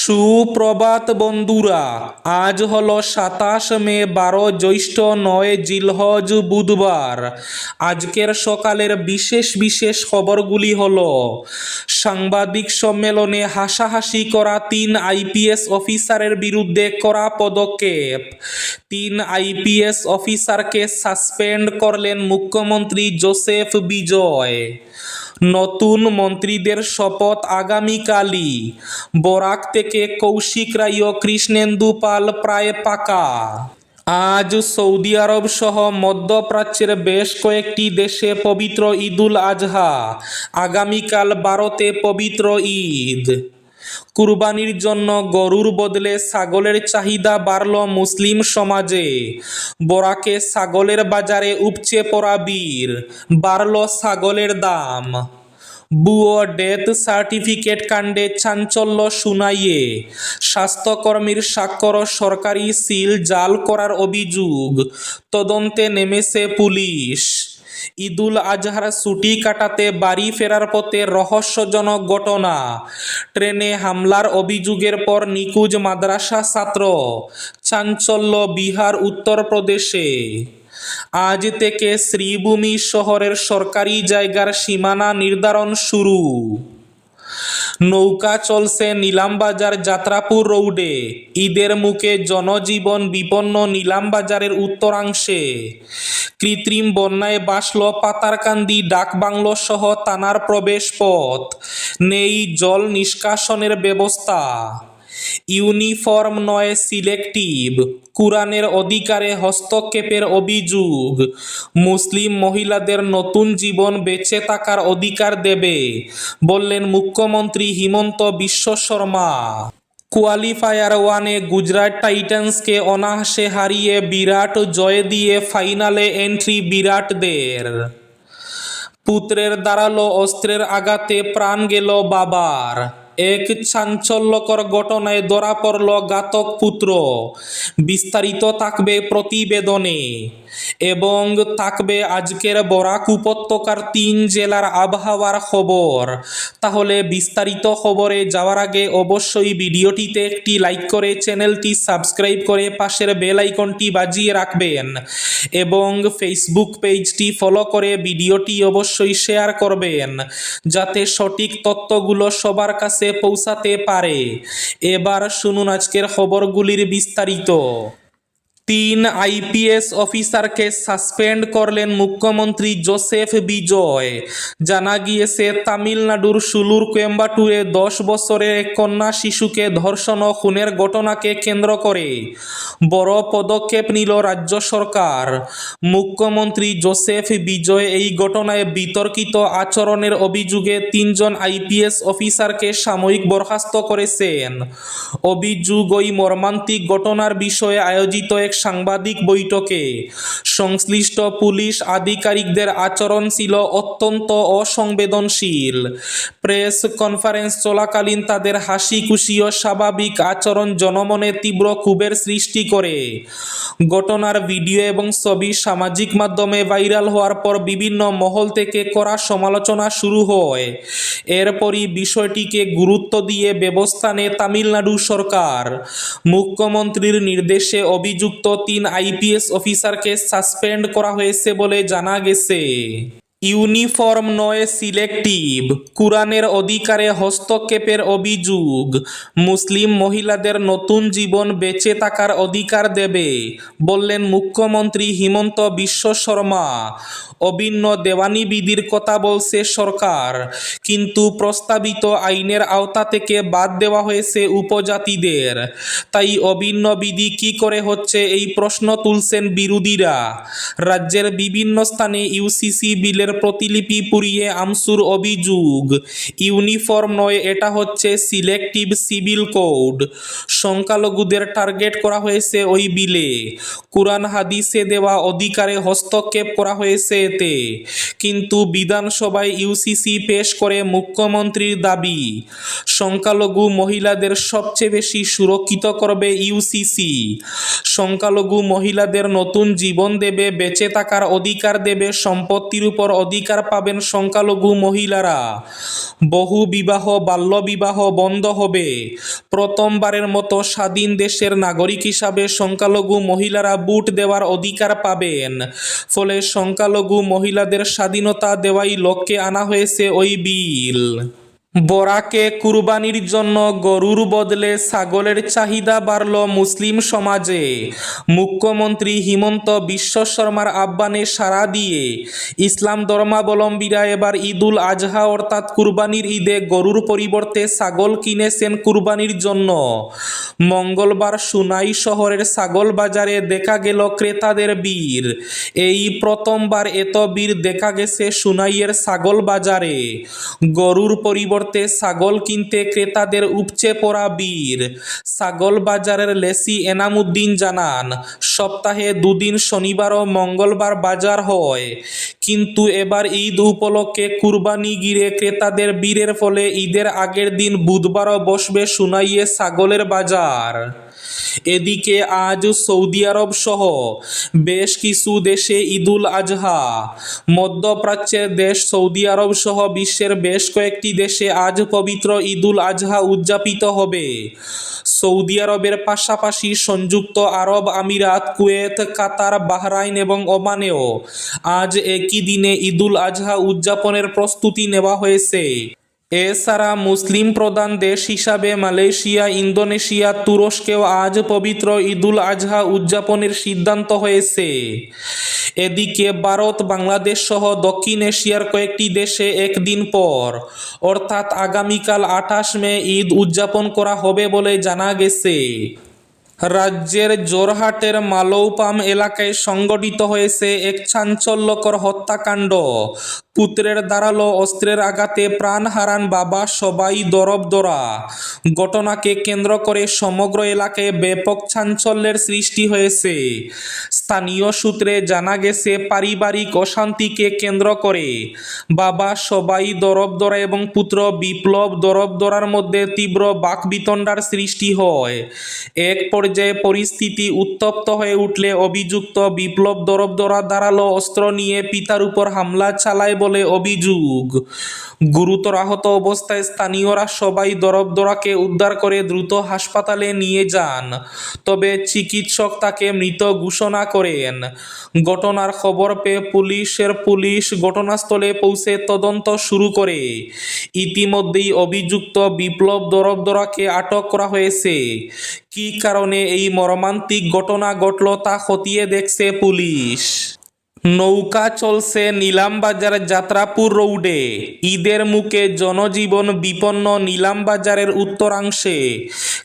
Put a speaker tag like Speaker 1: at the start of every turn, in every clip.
Speaker 1: সুপ্রভাত বন্ধুরা, আজ হলো ২৭ মে, ১২ জ্যৈষ্ঠ, ৯ জিলহজ, বুধবার। আজকের সকালের বিশেষ বিশেষ খবরগুলি হলো: সাংবাদিক সম্মেলনে হাসাহাসি করা ৩ আইপিএস অফিসারের বিরুদ্ধে কড়া পদক্ষেপ। ৩ আইপিএস অফিসারকে সাসপেন্ড করলেন মুখ্যমন্ত্রী জোসেফ বিজয়। নতুন মন্ত্রীদের শপথ আগামীকালই। বরাক থেকে কৌশিক রায় ও কৃষ্ণেন্দু পাল প্রায় পাকা। আজ সৌদি আরব সহ মধ্যপ্রাচ্যের বেশ কয়েকটি দেশে পবিত্র ঈদুল আজহা। আগামীকাল ভারতে পবিত্র ঈদ। কুরবানির জন্য গরুর বদলে ছাগলের চাহিদা বাড়ল মুসলিম সমাজে। বরাকে ছাগলের বাজারে উপচে পড়া ভিড়, বাড়ল ছাগলের দাম। ভুয়ো ডেথ সার্টিফিকেট কাণ্ডে চাঞ্চল্য সুনাইয়ে। স্বাস্থ্যকর্মীর স্বাক্ষর সরকারি সিল জাল করার অভিযোগ। তদন্তে নেমেছে পুলিশ। ঈদুল আজহার ছুটি কাটাতে বাড়ি ফেরার পথে রহস্যজনক ঘটনা। ট্রেনে হামলার অভিযোগের পর নিখোঁজ মাদ্রাসা ছাত্র। চাঞ্চল্য বিহার উত্তরপ্রদেশে। আজ থেকে শ্রীভূমি শহরের সরকারি জায়গার সীমানা নির্ধারণ শুরু। নৌকা চলছে নিলামবাজার যাত্রাপুর রোডে। ঈদের মুখে জনজীবন বিপন্ন নিলামবাজারের উত্তরাংশে। কৃত্রিম বন্যায় ভাসল পাতারকান্দি ডাকবাংলো সহ থানার প্রবেশ পথ। নেই জল নিষ্কাশনের ব্যবস্থা। ইউনিফর্ম নয় সিলেক্টিভ, কুরআনের অধিকারে হস্তক্ষেপের অভিযোগ। মুসলিম মহিলাদের নতুন জীবন বেঁচে থাকার অধিকার দেবে, বললেন মুখ্যমন্ত্রী হিমন্ত বিশ্ব শর্মা। কোয়ালিফায়ার ওয়ানে গুজরাট টাইটান্সকে অনায়াসে হারিয়ে বিরাট জয় দিয়ে ফাইনালে এন্ট্রি বিরাটদের। পুত্রের দাঁড়ালো অস্ত্রের আঘাতে প্রাণ গেল বাবার। এক চাঞ্চল্যকর ঘটনায় ধরা পড়ল ঘাতক পুত্র। বিস্তারিত থাকবে প্রতিবেদনে। এবং থাকবে আজকের বরাক উপত্যকার ৩ জেলার আবহাওয়ার খবর। তাহলে বিস্তারিত খবরে যাওয়ার আগে অবশ্যই ভিডিওটিতে একটি লাইক করে চ্যানেলটি সাবস্ক্রাইব করে পাশের বেল আইকনটি বাজিয়ে রাখবেন এবং ফেসবুক পেজটি ফলো করে ভিডিওটি অবশ্যই শেয়ার করবেন, যাতে সঠিক তথ্যগুলো সবার কাছে পৌঁছাতে পারে। এবার শুনুন আজকের খবরগুলির বিস্তারিত। ৩ আইপিএস অফিসারকে সাসপেন্ড করলেন মুখ্যমন্ত্রী জোসেফ বিজয়। জানা গিয়েছে, তামিলনাড়ুর সুলুর কোয়েম্বাটুরে ১০ বছরের এক কন্যা শিশুকে ধর্ষণ ও খুনের ঘটনাকে কেন্দ্র করে বড় পদক্ষেপ নিল রাজ্য সরকার। মুখ্যমন্ত্রী জোসেফ বিজয় এই ঘটনায় বিতর্কিত আচরণের অভিযোগে ৩ জন আইপিএস অফিসারকে সাময়িক বরখাস্ত করেছেন। অভিযোগ, ওই মর্মান্তিক ঘটনার বিষয়ে আয়োজিত এক সাংবাদিক বৈঠকে সংশ্লিষ্ট পুলিশ আধিকারিকদের আচরণ ছিল অত্যন্ত অসংবেদনশীল। প্রেস কনফারেন্স চলাকালীন তাদের হাসি খুশি ও স্বাভাবিক আচরণ জনমনে তীব্র ক্ষোভের সৃষ্টি করে। ঘটনার ভিডিও এবং ছবি সামাজিক মাধ্যমে ভাইরাল হওয়ার পর বিভিন্ন মহল থেকে কড়া সমালোচনা শুরু হয়। এরপরই বিষয়টিকে গুরুত্ব দিয়ে ব্যবস্থা নেয় তামিলনাড়ু সরকার। মুখ্যমন্ত্রীর নির্দেশে অভিযুক্ত ৩ আইপিএস অফিসারকে সাসপেন্ড করা হয়েছে বলে জানা গেছে। ইউনিফর্ম নয় সিলেক্টিভ, কুরআনের অধিকারে হস্তক্ষেপের অভিযোগ। মুসলিম মহিলাদের নতুন জীবন বেঁচে থাকার অধিকার দেবে, বললেন মুখ্যমন্ত্রী হিমন্ত বিশ্ব শর্মা। অভিন্ন দেওয়ানি বিধির কথা বলছে সরকার, কিন্তু প্রস্তাবিত আইনের আওতা থেকে বাদ দেওয়া হয়েছে উপজাতিদের। তাই অভিন্ন বিধি কি করে হচ্ছে, এই প্রশ্ন তুলছেন বিরোধীরা। রাজ্যের বিভিন্ন স্থানে ইউসিসি বিলের প্রতিলিপি পুড়িয়ে আমসুর অভিযোগ। ইউনিফর্ম নয়, এটা হচ্ছে সিলেক্টিভ সিভিল কোড। সংখ্যালঘুদের টার্গেট করা হয়েছে ওই বিলে। কুরআন হাদিসে দেওয়া অধিকারে হস্তক্ষেপ করা হয়েছে এতে, কিন্তু বিধানসভায় ইউসিসি পেশ করে মুখ্যমন্ত্রীর দাবি, সংখ্যালঘু মহিলাদের সবচেয়ে বেশি সুরক্ষিত করবে ইউসিসি। সংখ্যালঘু মহিলাদের নতুন জীবন দেবে, বেঁচে থাকার অধিকার দেবে, সম্পত্তির উপর অধিকার পাবেন সংখ্যালঘু মহিলারা। বহু বিবাহ, বাল্যবিবাহ বন্ধ হবে। প্রথমবারের মতো স্বাধীন দেশের নাগরিক হিসাবে সংখ্যালঘু মহিলারা ভোট দেওয়ার অধিকার পাবেন। ফলে সংখ্যালঘু মহিলাদের স্বাধীনতা দেওয়াই লক্ষ্যে আনা হয়েছে ওই বিল। বরাকে কুরবানির জন্য গরুর বদলে ছাগলের চাহিদা বাড়ল মুসলিম সমাজে। মুখ্যমন্ত্রী হিমন্ত বিশ্ব শর্মার আহ্বানে সাড়া দিয়ে ইসলাম ধর্মাবলম্বীরা এবার ঈদুল আজহা অর্থাৎ কুরবানির ঈদে গরুর পরিবর্তে ছাগল কিনেছেন কুরবানির জন্য। মঙ্গলবার সুনাই শহরের ছাগল বাজারে দেখা গেল ক্রেতাদের ভিড়। এই প্রথমবার এত ভিড় দেখা গেছে সুনাইয়ের ছাগল বাজারে। গরুর পরিবর্তে ছাগল কিনতে ক্রেতাদের উপচে পড়া ভিড়। ছাগল বাজারের লেসি এনামুদ্দিন জানান, সপ্তাহে দুদিন শনিবার ও মঙ্গলবার বাজার হয়, কিন্তু এবার ঈদ উপলক্ষে কুরবানি ঘিরে ক্রেতাদের ভিড়ের ফলে ঈদের আগের দিন বুধবারও বসবে সুনাইয়ে ছাগলের বাজার। এদিকে আজ সৌদি আরব সহ বেশ কিছু দেশে ঈদুল আজহা। মধ্যপ্রাচ্যের দেশ সৌদি আরব সহ বিশ্বের বেশ কয়েকটি দেশে আজ পবিত্র ঈদুল আজহা উদযাপিত হবে। সৌদি আরবের পাশাপাশি সংযুক্ত আরব আমিরাত, কুয়েত, কাতার, বাহরাইন এবং ওমানেও আজ একই দিনে ঈদুল আজহা উদযাপনের প্রস্তুতি নেওয়া হয়েছে। এছাড়া মুসলিম প্রধান দেশ হিসাবে মালয়েশিয়া, ইন্দোনেশিয়া, তুরস্কেও আজ পবিত্র ঈদুল আজহা উদযাপনের সিদ্ধান্ত হয়েছে। এদিকে ভারত, বাংলাদেশ সহ দক্ষিণ এশিয়ার কয়েকটি দেশে একদিন পর অর্থাৎ আগামীকাল 28 মে ঈদ উদযাপন করা হবে বলে জানা গেছে। রাজ্যের জোরহাটের মালৌপাম এলাকায় সংঘটিত হয়েছে এক চাঞ্চল্যকর হত্যাকাণ্ড। পুত্রের ধারালো অস্ত্রের আঘাতে প্রাণ হারান বাবা, সবাই দরবদরা। ঘটনাকে কেন্দ্র করে সমগ্র এলাকায় ব্যাপক চাঞ্চল্যের সৃষ্টি হয়েছে। স্থানীয় সূত্রে জানা গেছে, পারিবারিক অশান্তিকে কেন্দ্র করে বাবা সবাই দরবদরা এবং পুত্র বিপ্লব দরবদরার মধ্যে তীব্র বাকবিতণ্ডার সৃষ্টি হয়। এক পর্যায়ে পরিস্থিতি উত্তপ্ত হয়ে উঠলে অভিযুক্ত বিপ্লব দরবদরা ধারালো অস্ত্র নিয়ে পিতার উপর হামলা চালায় বলে অভিযোগ। গুরুতর আহত অবস্থায় স্থানীয়রা সবাই দরবদরাকে উদ্ধার করে দ্রুত হাসপাতালে নিয়ে যান, তবে চিকিৎসক তাকে মৃত ঘোষণা করেন। ঘটনার খবর পেয়ে পুলিশ ঘটনাস্থলে পৌঁছে তদন্ত শুরু করে। ইতিমধ্যেই অভিযুক্ত বিপ্লব দরবদরাকে আটক করা হয়েছে। কী কারণে এই মর্মান্তিক ঘটনা ঘটল তা খতিয়ে দেখছে পুলিশ। নৌকা চলছে নিলামবাজার যাত্রাপুর রোডে। ঈদের মুখে জনজীবন বিপন্ন নিলামবাজারের উত্তরাংশে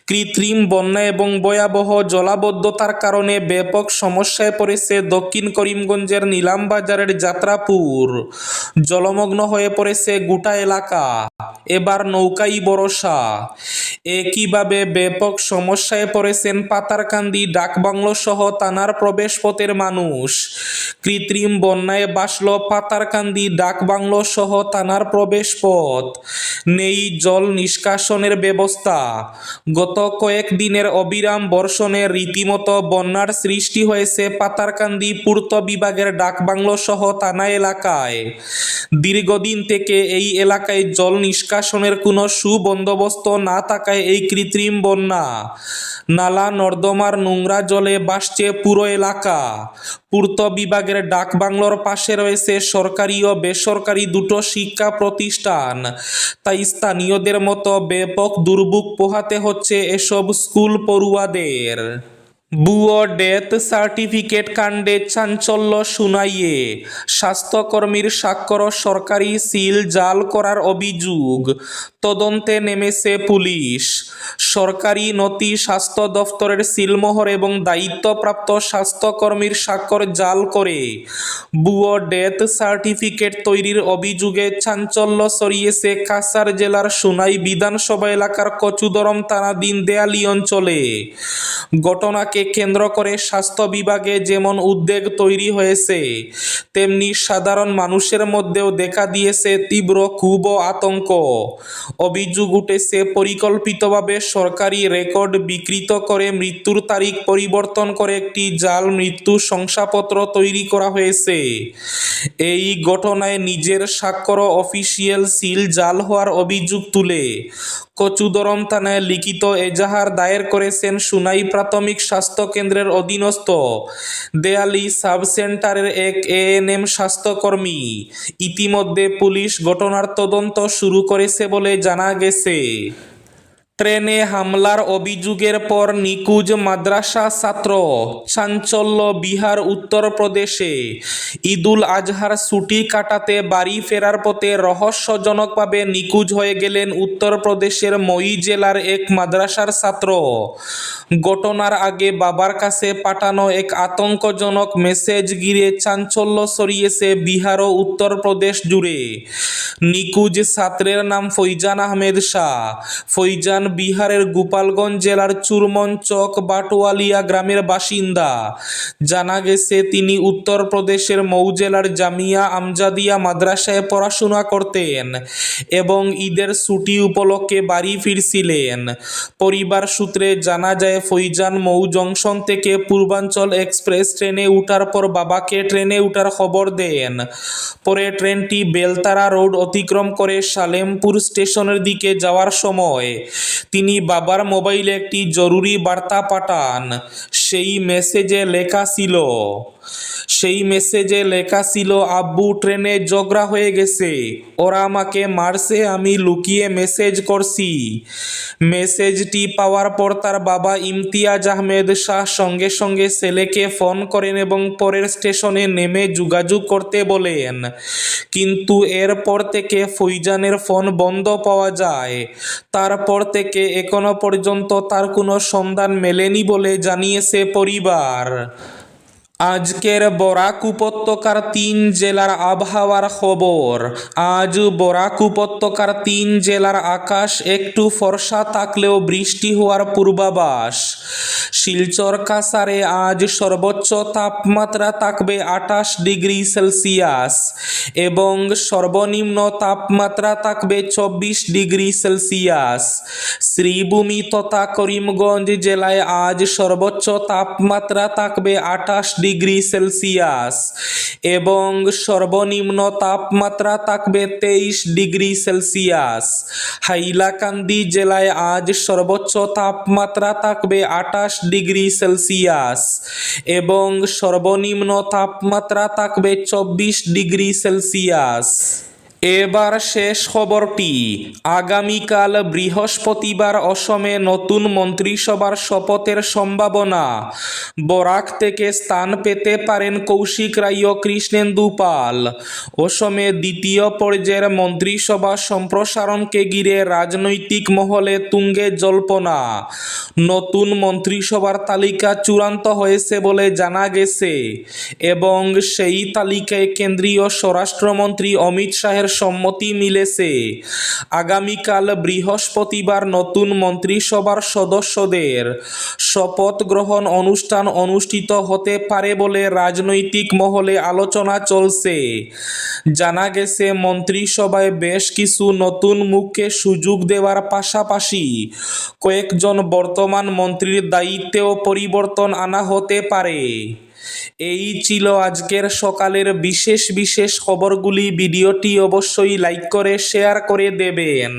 Speaker 1: কৃত্রিম বন্যা এবং ভয়াবহ জলাবদ্ধতার কারণে ব্যাপক সমস্যায় পড়েছে দক্ষিণ করিমগঞ্জের নিলামবাজারের যাত্রাপুর। জলমগ্ন হয়ে পড়েছে গোটা এলাকা। এবার নৌকাই ভরসা। একইভাবে ব্যাপক সমস্যায় পড়েছেন পাতারকান্দি, ডাকবাংলো সহ থানার প্রবেশপথের মানুষ। কৃত্রিম বন্যায় ভাসল পাতারকান্দি, ডাকবাংলো সহ থানার প্রবেশপথ। নেই জল নিষ্কাশনের ব্যবস্থা। গত কয়েকদিনের অবিরাম বর্ষণে রীতিমতো বন্যার সৃষ্টি হয়েছে পাতারকান্দি পূর্ত বিভাগের ডাকবাংলো সহ থানা এলাকায়। দীর্ঘদিন থেকে এই এলাকায় জল নিষ্কাশনের কোনো সুবন্দোবস্ত না থাকায় এই কৃত্রিম বন্যা। নালা নর্দমার নোংরা জলে ভাসছে পুরো এলাকা। পূর্ত বিভাগের ডাকবাংলোর পাশে রয়েছে সরকারি ও বেসরকারি দুটো শিক্ষা প্রতিষ্ঠান। তাই স্থানীয়দের মতো ব্যাপক দুর্ভোগ পোহাতে হচ্ছে এসব স্কুল পড়ুয়াদের। ভুয়ো ডেথ সার্টিফিকেট কাণ্ডে চাঞ্চল্য সুনাইয়ে। স্বাস্থ্যকর্মীর স্বাক্ষর সরকারি সিল জাল করার অভিযোগ। তদন্তে নেমেছে পুলিশ। সরকারি নথি, স্বাস্থ্য দফতরের সিলমোহর এবং দায়িত্বপ্রাপ্ত স্বাস্থ্যকর্মীর স্বাক্ষর জাল করে ভুয়ো ডেথ সার্টিফিকেট তৈরির অভিযোগে চাঞ্চল্য ছড়িয়েছে কাছাড় জেলার সুনাই বিধানসভা এলাকার কচুদরম থানাধীন দেয়ালি অঞ্চলে। ঘটনাকে ঘটনাকে কেন্দ্র করে স্বাস্থ্য বিভাগে যেমন উদ্বেগ তৈরি হয়েছে, তেমনি সাধারণ মানুষের মধ্যেও দেখা দিয়েছে তীব্র ক্ষোভ ও আতঙ্ক। অভিযোগ উঠেছে পরিকল্পিতভাবে সরকারি রেকর্ড বিকৃত করে মৃত্যুর তারিখ পরিবর্তন করে একটি জাল মৃত্যু শংসাপত্র তৈরি করা হয়েছে। এই ঘটনায় নিজের স্বাক্ষর অফিসিয়াল সিল জাল হওয়ার অভিযোগ তুলে কচুদরম থানায় লিখিত এজাহার দায়ের করেছেন সুনাই প্রাথমিক স্বাস্থ্য কেন্দ্রের অধীনস্থ দেয়ালি সাব সেন্টারের এক এএনএম স্বাস্থ্যকর্মী। ইতিমধ্যে পুলিশ ঘটনার তদন্ত শুরু করেছে বলে জানা গেছে। ট্রেনে হামলার অভিযোগের পর নিখোঁজ মাদ্রাসা ছাত্র, চাঞ্চল্য বিহার উত্তরপ্রদেশে। ঈদুল আজহার ছুটি কাটাতে বাড়ি ফেরার পথে রহস্যজনকভাবে নিখোঁজ হয়ে গেলেন উত্তরপ্রদেশের ময়ী জেলার এক মাদ্রাসার ছাত্র। ঘটনার আগে বাবার কাছে পাঠানো এক আতঙ্কজনক মেসেজ ঘিরে চাঞ্চল্য ছড়িয়েছে বিহার ও উত্তরপ্রদেশ জুড়ে। নিখোঁজ ছাত্রের নাম ফৈজান আহমেদ শাহ। ফৈজান বিহারের গোপালগঞ্জ জেলার চুরমন চক বাটওয়ালিয়া গ্রামের বাসিন্দা। জানা গেছে তিনি উত্তরপ্রদেশের মৌ জেলার জামিয়া আমজাদিয়া মাদ্রাসায় পড়াশোনা করতেন এবং ঈদের ছুটি উপলক্ষে বাড়ি ফিরছিলেন। পরিবার সূত্রে জানা যায় ফৈজান মৌ জংশন থেকে পূর্বাঞ্চল এক্সপ্রেস ট্রেনে উঠার পর বাবাকে ট্রেনে উঠার খবর দেন। পরে ট্রেনটি বেলতারা রোড অতিক্রম করে সালেমপুর স্টেশনের দিকে যাওয়ার সময় তিনি বাবার মোবাইলে একটি জরুরি বার্তা পাঠান। সেই মেসেজে লেখা ছিল আব্বু ট্রেনে ঝগড়া হয়ে গেছে, ওরা আমাকে মারছে, আমি লুকিয়ে মেসেজ করছি। মেসেজটি পাওয়ার পর তার বাবা ইমতিয়াজ আহমেদ শাহ সঙ্গে সঙ্গে ছেলেকে ফোন করেন এবং পরের স্টেশনে নেমে যোগাযোগ করতে বলেন। কিন্তু এরপর থেকে ফৈজানের ফোন বন্ধ পাওয়া যায়। তারপর থেকে এখনো পর্যন্ত তার কোনো সন্ধান মেলেনি বলে জানিয়েছে পরিবার। আজকের বরাক উপত্যকার 3 জেলার আবহাওয়ার খবর। আজ বরাক উপত্যকার 3 জেলার আকাশ একটু ফর্সা থাকলেও বৃষ্টি হওয়ার পূর্বাভাস। শিলচর কাছাড়ে আজ সর্বোচ্চ তাপমাত্রা থাকবে 28 ডিগ্রি সেলসিয়াস এবং সর্বনিম্ন তাপমাত্রা থাকবে 24 ডিগ্রি সেলসিয়াস। শ্রীভূমি তথা করিমগঞ্জ জেলায় আজ সর্বোচ্চ তাপমাত্রা থাকবে 28 ডিগ্রি সেলসিয়াস এবং সর্বনিম্ন তাপমাত্রা থাকবে 23 ডিগ্রি সেলসিয়াস। হাইলাকান্দি জেলায় আজ সর্বোচ্চ তাপমাত্রা থাকবে 28 ডিগ্রি সেলসিয়াস এবং সর্বনিম্ন তাপমাত্রা থাকবে 24 ডিগ্রি সেলসিয়াস। এবার শেষ খবরটি। আগামীকাল বৃহস্পতিবার অসমে নতুন মন্ত্রিসভার শপথের সম্ভাবনা। বরাক থেকে স্থান পেতে পারেন কৌশিক রায় ও কৃষ্ণেন্দু পাল। অসমে দ্বিতীয় পর্যায়ের মন্ত্রিসভা সম্প্রসারণকে ঘিরে রাজনৈতিক মহলে তুঙ্গে জল্পনা। নতুন মন্ত্রিসভার তালিকা চূড়ান্ত হয়েছে বলে জানা গেছে এবং সেই তালিকায় কেন্দ্রীয় স্বরাষ্ট্রমন্ত্রী অমিত শাহের সম্মতি মিলেছে। আগামীকাল বৃহস্পতিবার নতুন মন্ত্রিসভার সদস্যদের শপথ গ্রহণ অনুষ্ঠান অনুষ্ঠিত হতে পারে বলে রাজনৈতিক মহলে আলোচনা চলছে। জানা গেছে মন্ত্রিসভায় বেশ কিছু নতুন মুখকে সুযোগ দেওয়ার পাশাপাশি কয়েকজন বর্তমান মন্ত্রীর দায়িত্বেও পরিবর্তন আনা হতে পারে। এই ছিল আজকের সকালের বিশেষ খবরগুলি। ভিডিওটি অবশ্যই লাইক করে শেয়ার করে দেবেন।